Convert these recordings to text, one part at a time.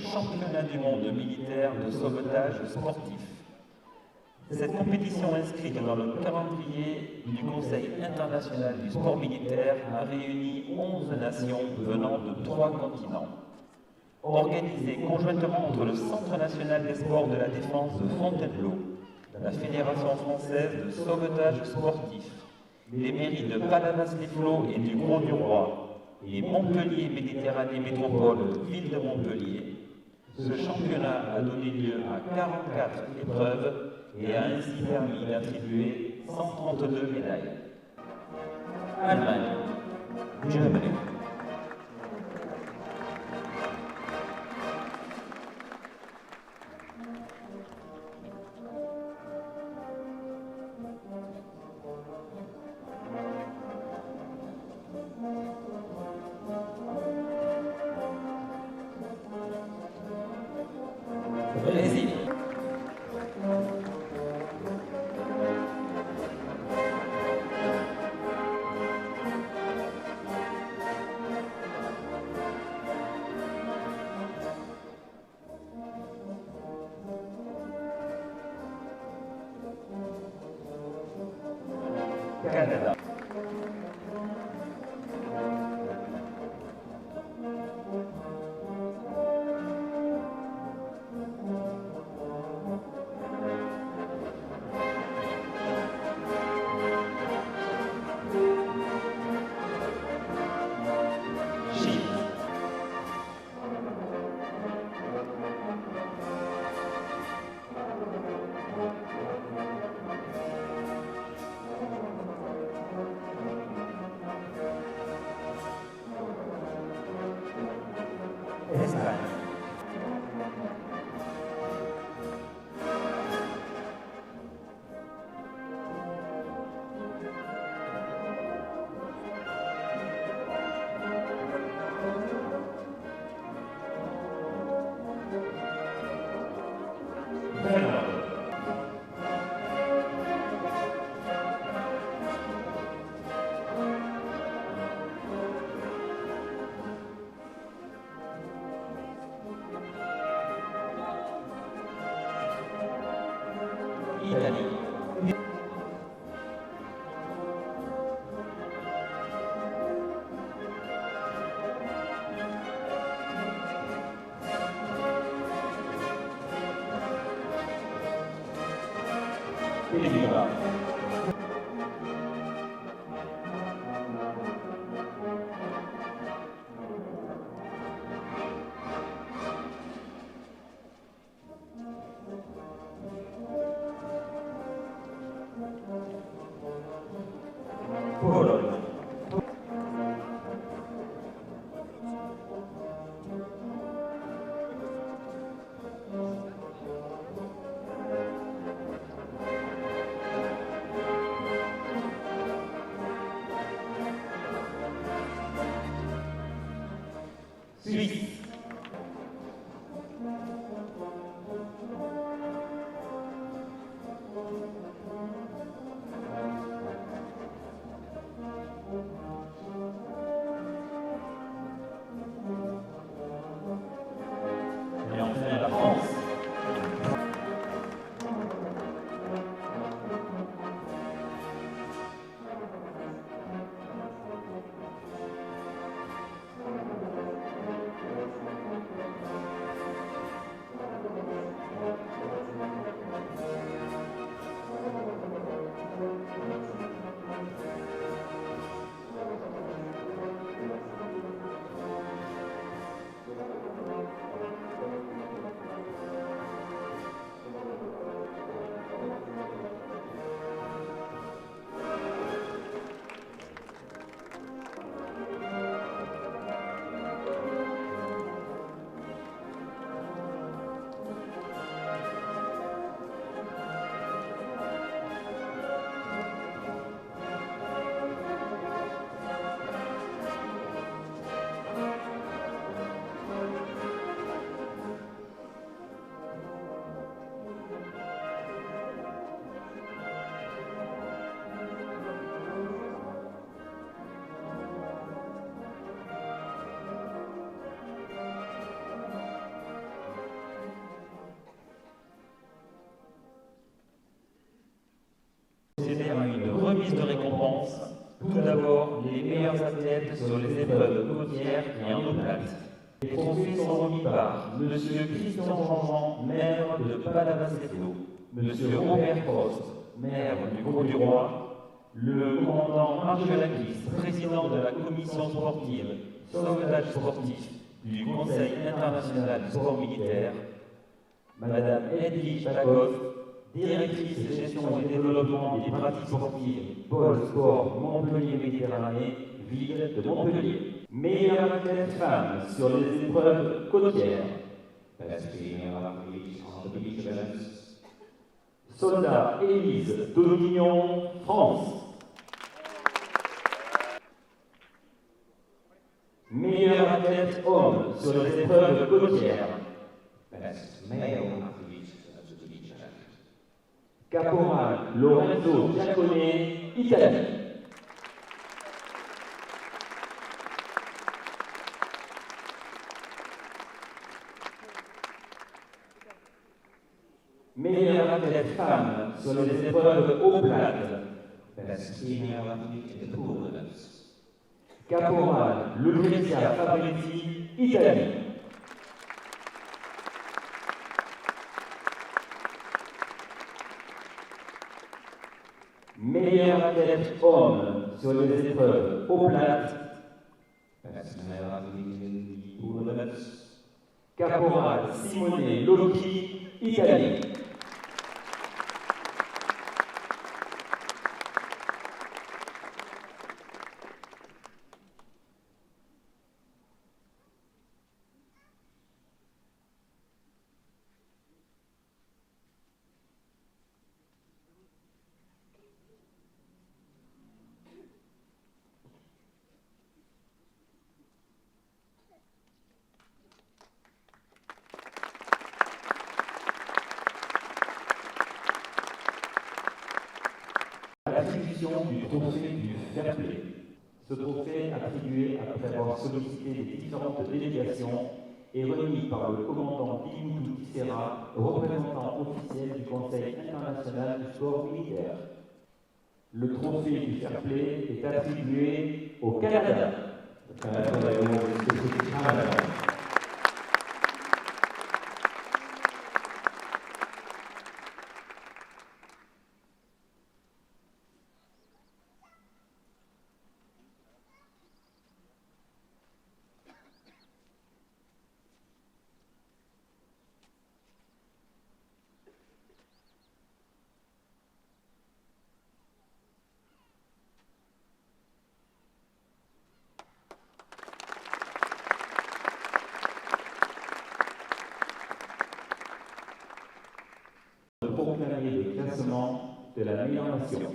championnat du monde militaire de sauvetage sportif. Cette compétition inscrite dans le calendrier du Conseil international du sport militaire a réuni 11 nations venant de 3 continents. Organisée conjointement entre le Centre national des sports de la défense de Fontainebleau, la Fédération française de sauvetage sportif, les mairies de Palavas-les-Flots et du Grau-du-Roi et Montpellier Méditerranée Métropole, ville de Montpellier, ce championnat a donné lieu à 44 épreuves et a ainsi permis d'attribuer 132 médailles. Allemagne, Germany. Brésil. Canada. Espagne. Finlande. Italie. Pays-Bas. Pologne. Suisse. aura une remise de récompense. Tout d'abord, les meilleurs athlètes sur les épreuves côtières et en eau plate. Les trophées sont remis par M. Christian Jean-Jean, maire de Palavas-les-Flots, M. Robert Prost, maire du Grau-du-Roi, le commandant Marcelakis, président de la commission sportive sauvetage sportif du Conseil international du sport militaire, Madame Edwige Bakov, directrice de gestion et développement des pratiques sportives, pôle sport Montpellier-Méditerranée, ville de Montpellier. Meilleure athlète femme sur les épreuves côtières. Best female athlete on the beach events. Soldat Élise Dominion, France. Meilleur athlète homme sur les épreuves côtières. Best male athlete at the beach event. Caporal Lorenzo Giacone, Italie. Meilleure athlète femme sur les épreuves eau plate. Best female athlete in the pool events. Caporal Lucrezia Fabretti, Italie. Meilleur athlète homme sur les épreuves eau plate. Best male athlete in the pool events. Caporal Simone Locchi, Italie. L'attribution du trophée du Fair Play. Ce trophée, attribué après avoir sollicité les différentes délégations, est remis par le commandant Bimoutou Tissera, représentant officiel du Conseil international du sport militaire. Le trophée du Fair Play est attribué au Canada. The Fair Play Award is given to Canada. Proclamer le classement de la meilleure nation.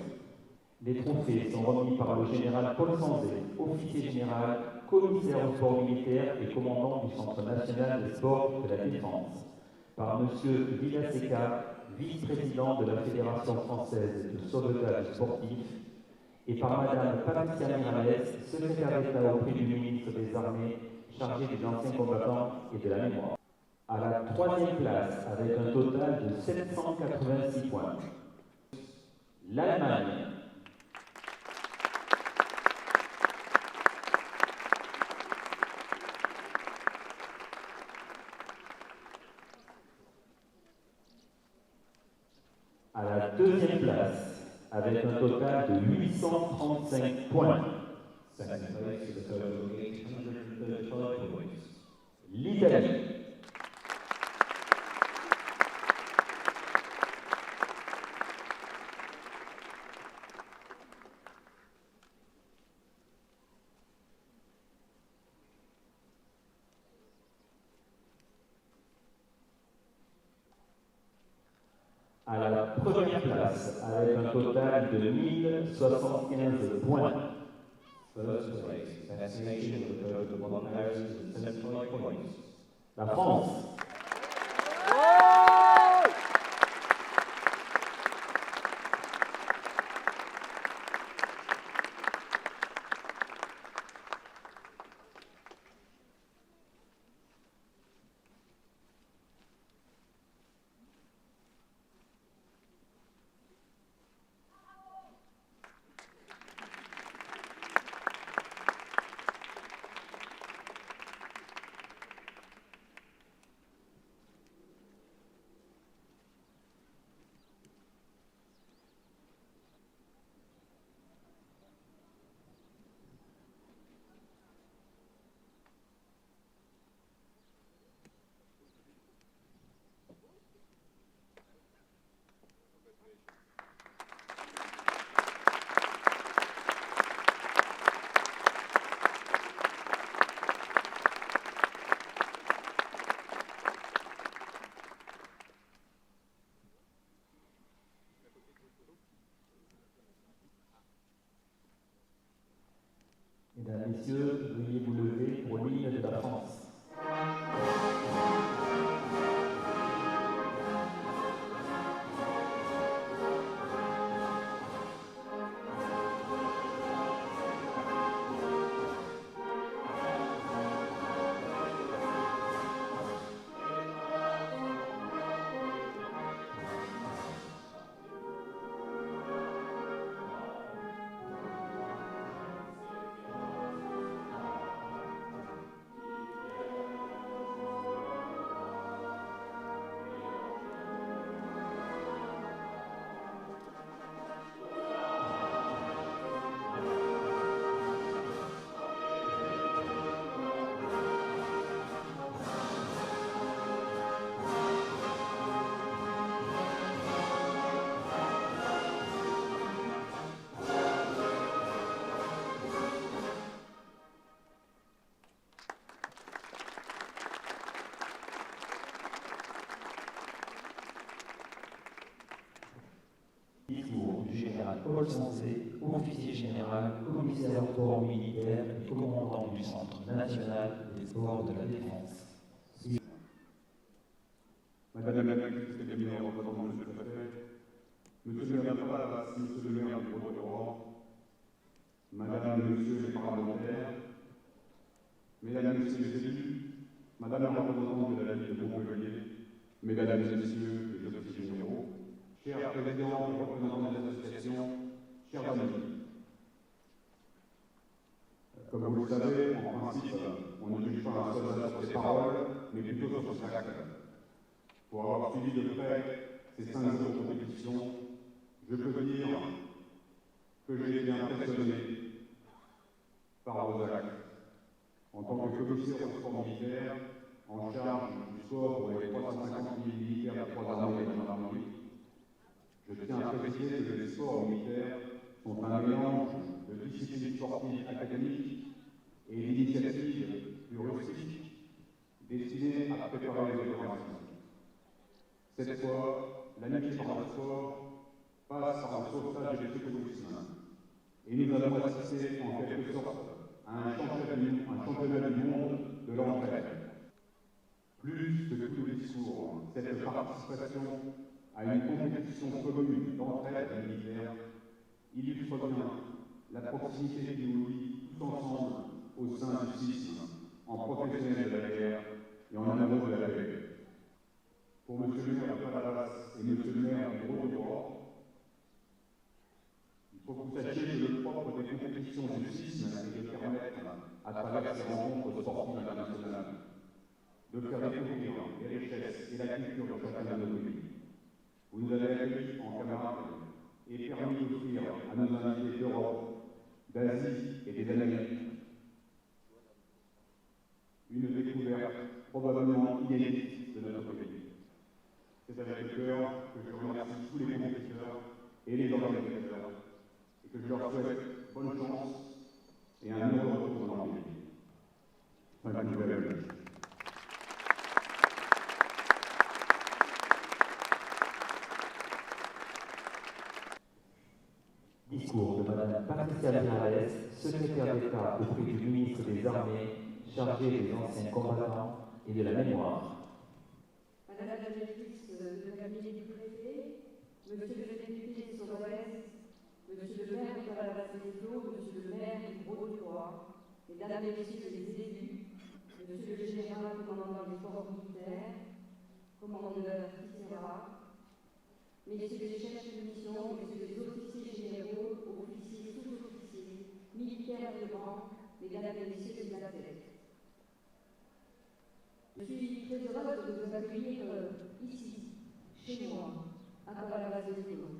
Les trophées sont remis par le général Paul Sanzé, officier général, commissaire au sport militaire et commandant du Centre national des sports de la défense, par M. Villaseca, vice-président de la Fédération française de sauvetage sportif, et par Mme Patricia Miralles, secrétaire d'État auprès du ministre des Armées, chargée des anciens combattants et de la mémoire. À la troisième place, avec un total de 786 points, l'Allemagne. À la deuxième place, avec un total de 835 points, Second place with a total of 835 points. l'Italie. À la première place, avec un total de 1075 points, First place, best nation with a total of 1,075 points. la France. Mesdames, Messieurs, veuillez vous lever pour l'hymne de la France. Discours du général Paul Sansé, officier général, commissaire au sport militaire et commandant du Centre national des sports de la défense. Madame la Ministre des Cabinets, représentant Monsieur le Préfet, Monsieur le maire de Palavas, Monsieur le maire du Haut-de-Roi, Madame et Monsieur les parlementaires, Mesdames et Messieurs les élus, Madame la représentante de la ville de Montpellier, Mesdames et Messieurs les officiers généraux, chers présidents et représentants des associations, chers amis. Comme vous le savez, en principe, on ne juge pas un soldat sur ses paroles, mais plutôt sur ses actes. Pour avoir suivi de près ces 5 jours de compétition, je peux dire que j'ai été impressionné par vos actes. En tant que commissaire au sport militaire, en charge du sport pour les 350 000 militaires des 3 armées et de la gendarmerie, je tiens à préciser que les sports militaires sont un mélange de disciplines sportives académiques et d'initiatives plus rustiques destinées à préparer les opérations. Cette fois, l'amitié par le sport passe par le sauvetage des secourismes. Et nous allons assister en quelque sorte à un championnat du monde de l'entraide. Plus que tous les discours, cette participation à une compétition commune d'entraide militaire illustre bien la proximité qui nous lie tous ensemble au sein du CISM, en professionnels de la guerre et en amoureux de la paix. Pour Monsieur le maire de Palavas et Monsieur le maire du Haut-de-Roi, il faut que vous sachiez que le propre des compétitions du CISM est de permettre, à travers ces rencontres sportives internationales, de faire découvrir les richesses et la culture de chacun de nos pays. Vous nous avez accueillis en camarades et permis d'offrir à nos invités d'Europe, d'Asie et des Amériques une découverte probablement inédite de notre pays. C'est avec le cœur que je remercie tous les compétiteurs et les organisateurs et que je leur souhaite bonne chance et un heureux retour dans leur pays. Thank you very much. Discours de Madame Patricia Miralles, secrétaire d'État auprès du ministre des Armées, chargé des anciens combattants et de la mémoire. Madame la directrice de cabinet du préfet, Monsieur le député Sorez, Monsieur le maire de Palavas-les-Eaux, Monsieur le maire du Haut-de-Roi, Mesdames et Messieurs les élus, Monsieur le général commandant des forces militaires, commandeur Tisserra, Messieurs les chefs de mission, Messieurs les officiers généraux, officiers, sous-officiers, militaires de rang, Mesdames et Messieurs les athlètes. Je suis très heureuse de vous accueillir ici, chez moi, à Palavas-les-Eaux,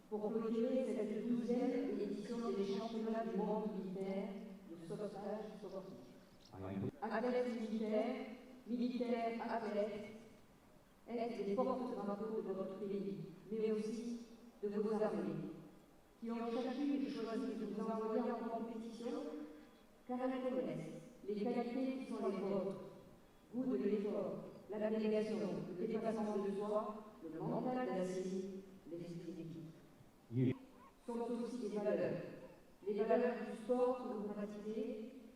pour clôturer cette 12e édition des championnats du monde militaire de sauvetage sportif. Athlètes militaires, athlètes, êtes des porte-drapeaux de votre pays, mais aussi de vos armées, qui ont chacune choisi de vous envoyer en compétition, car elles connaissent les qualités qui sont les vôtres: goût de l'effort, l'abnégation, le dépassement de soi, le mental d'acier, l'esprit d'équipe. Sont aussi des valeurs du sport que vous pratiquez,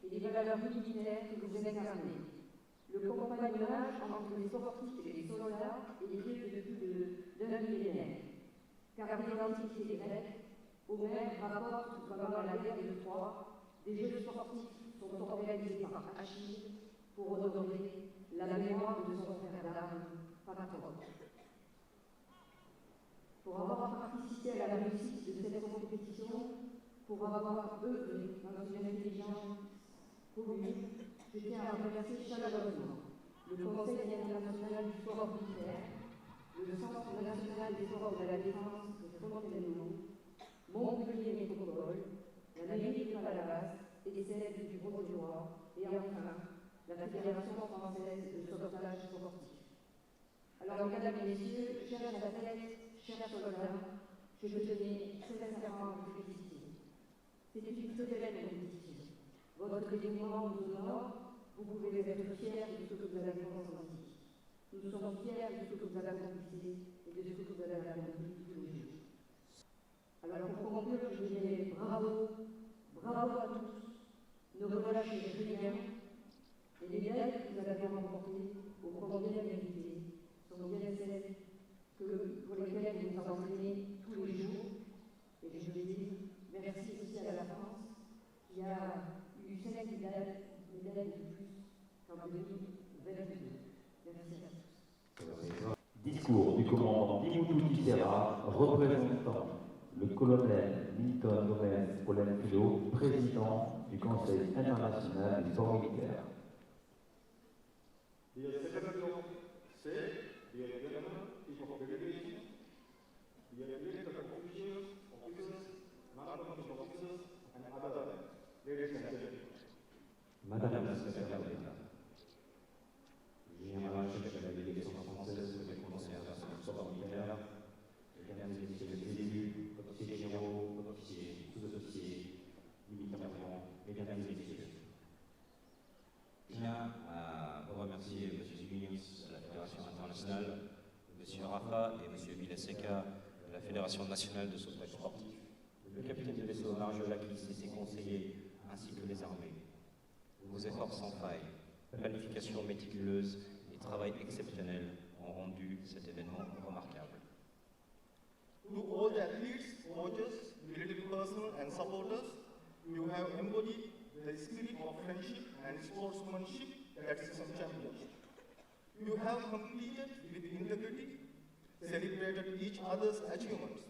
et les valeurs militaires que vous incarnez. Le compagnonnage entre les sportifs et les soldats est vieux depuis d'un millénaire. Car l'identité grecque, Homère rapporte que pendant la guerre de Troie, des jeux sportifs sont organisés par Achille pour honorer la mémoire de son frère d'armes, Patrocle. Pour avoir participé à la réussite de cette compétition, pour avoir œuvré dans une intelligence commune, je tiens à remercier chaleureusement le Conseil international du sport militaire, le Centre national des sports de la défense de Fontainebleau, Montpellier Métropole, la mairie de Palavas et celle du Grau-du-Roi, et enfin la Fédération française de sauvetage sportif. Alors, mesdames et messieurs, chers athlètes, chers soldats, je tenais très sincèrement à vous féliciter. C'est une très belle compétition. Votre dévouement nous honore, vous pouvez être fiers de ce que vous avez consenti. Nous sommes fiers de ce que vous avez accompli et de ce que vous avez accompli tous les jours. Alors pour conclure, je dirais bravo, bravo à tous, ne relâchez rien, et les médailles que vous avez remportées, ô combien méritées, sont bien celles pour lesquelles vous nous entraînez tous les jours. Et je vais dire merci aussi à la France qui a eu 5 médailles de plus qu'en 2022. Merci à tous. Discours du commandant Dimoutou Serra, représentant le colonel Milton Gomez Polenfilo, président du Conseil international du sport militaire. Dear Secretary of State, dear Governor, Chief of Delegation, dear elected officials, non-commissioned officers, and other ladies and gentlemen. Madame la secrétaire d'État, général chef de la délégation française pour les Conseil international du sport militaire, mesdames et messieurs les élus, officiers généraux, officiers, sous-officiers, militaires, mesdames et messieurs. Je tiens à vous remercier M. Zbigniew de la Fédération internationale, M. Rafa et M. Vilaseca de la Fédération nationale de sauvetage sportif, le capitaine de vaisseau Mario Lakis et ses conseillers, ainsi que les armées. Vos efforts sans faille, planification méticuleuse et travail exceptionnel ont rendu cet événement remarquable. To all the athletes, coaches, military personnel and supporters, you have embodied the spirit of friendship and sportsmanship at System Championship. You have competed with integrity, celebrated each other's achievements,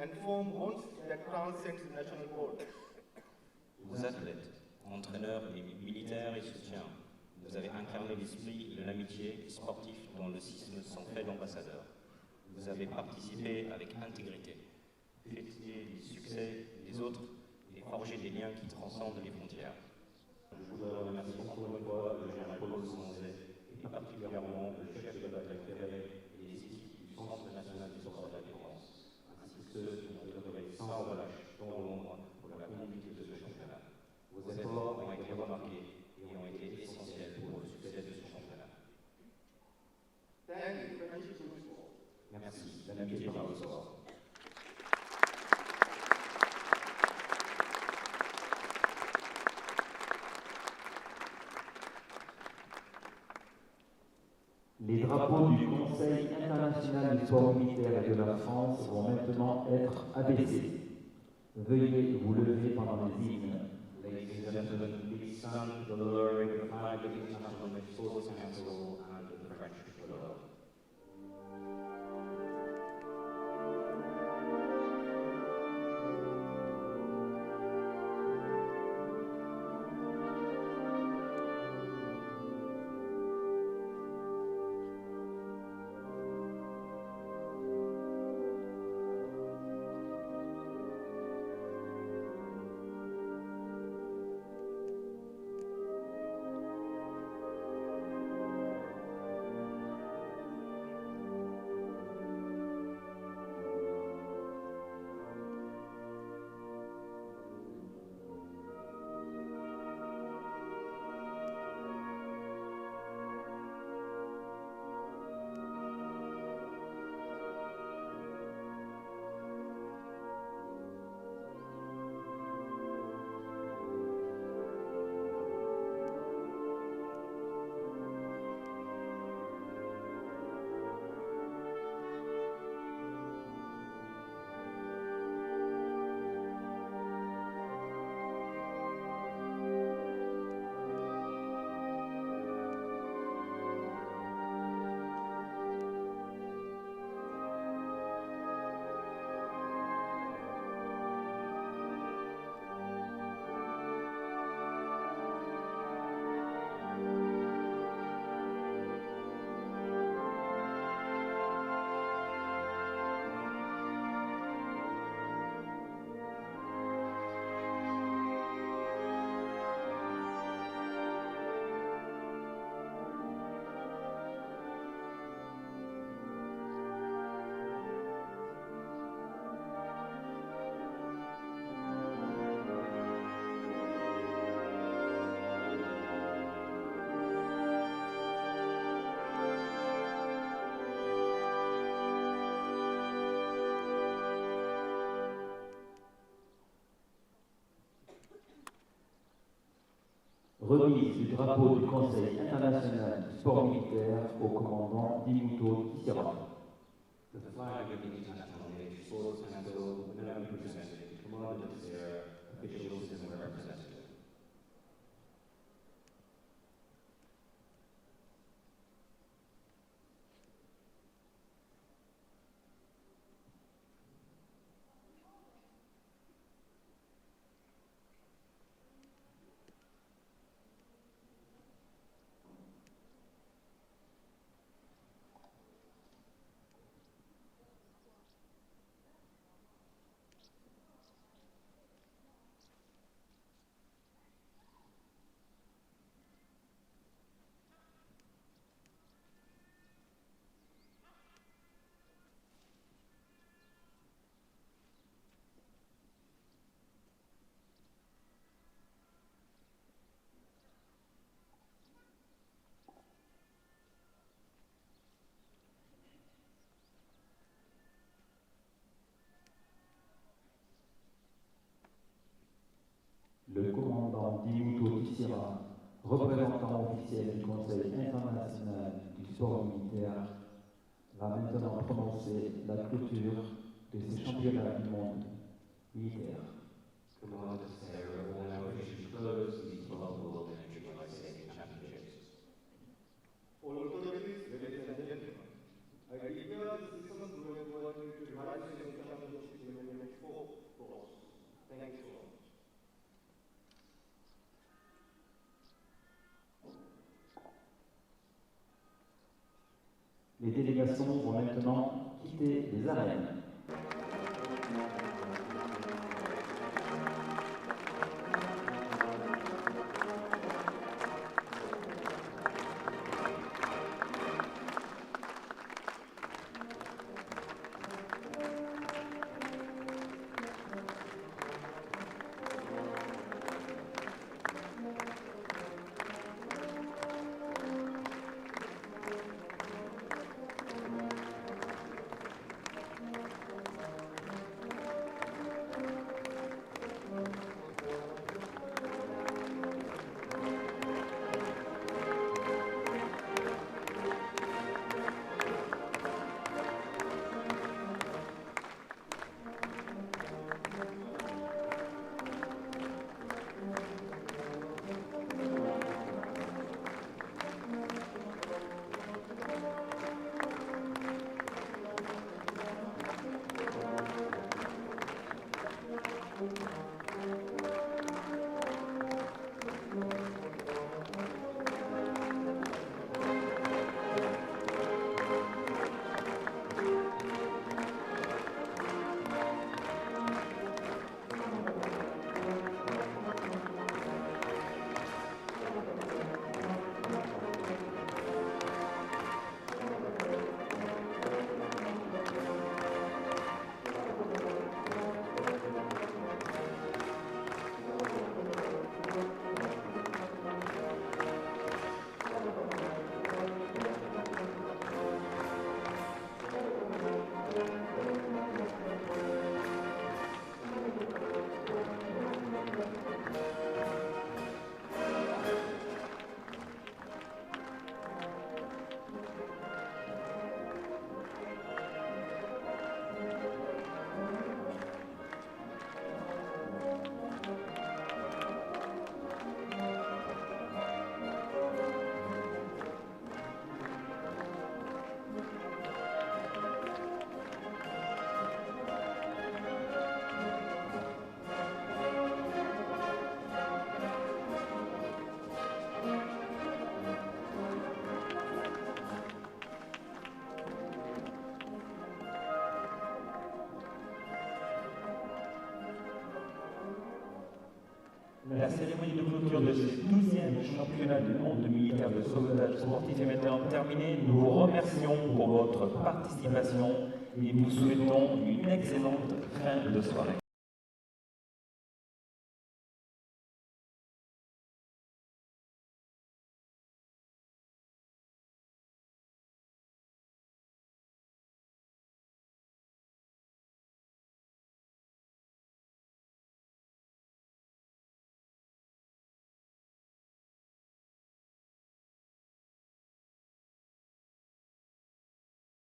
and formed bonds that transcend national borders. Vos athlètes, entraîneurs et militaires et soutiens, vous avez incarné l'esprit de l'amitié sportif dont le CISM s'en fait l'ambassadeur. Vous avez participé avec intégrité, fêté les succès des autres et forgé des liens qui transcendent les frontières. Je voudrais remercier encore une fois le général Paul Sanzet et particulièrement le chef de la bataille ferrée et les équipes du Centre national du sport de la défense, ainsi que ceux qui ont œuvré sans relâche dans l'ombre pour la conduite de ce championnat. Vos efforts ont été remarqués et ont été essentiels pour le succès de ce championnat. Merci, l'amitié par le sport. Les drapeaux du Conseil international du sport militaire et de la France vont maintenant être abaissés. Veuillez vous lever pendant les hymnes. Ladies and gentlemen, please stand to the lowering of the flag of the International Sports Council and of the French Tricolor. remise du drapeau du Conseil international du sport militaire au commandant Dimuto Tissera. The flag of the International Military Sports Council will now be presented to Commander Tissera, officials and representatives. Le commandant Dimuto Tissera, représentant officiel du Conseil international du sport militaire, va maintenant prononcer la clôture de ces championnats du monde militaire. Commander Tissera will now officially close these multiple energy life-saving championships. For authorities, ladies and gentlemen, I declare the season 2022 Life-Saving Championship 2024 closed. Thank you all. Les délégations vont maintenant quitter les arènes. La cérémonie de clôture de ce 12e championnat du monde militaire de sauvetage sportif est maintenant terminée. Nous vous remercions pour votre participation et nous souhaitons une excellente fin de soirée.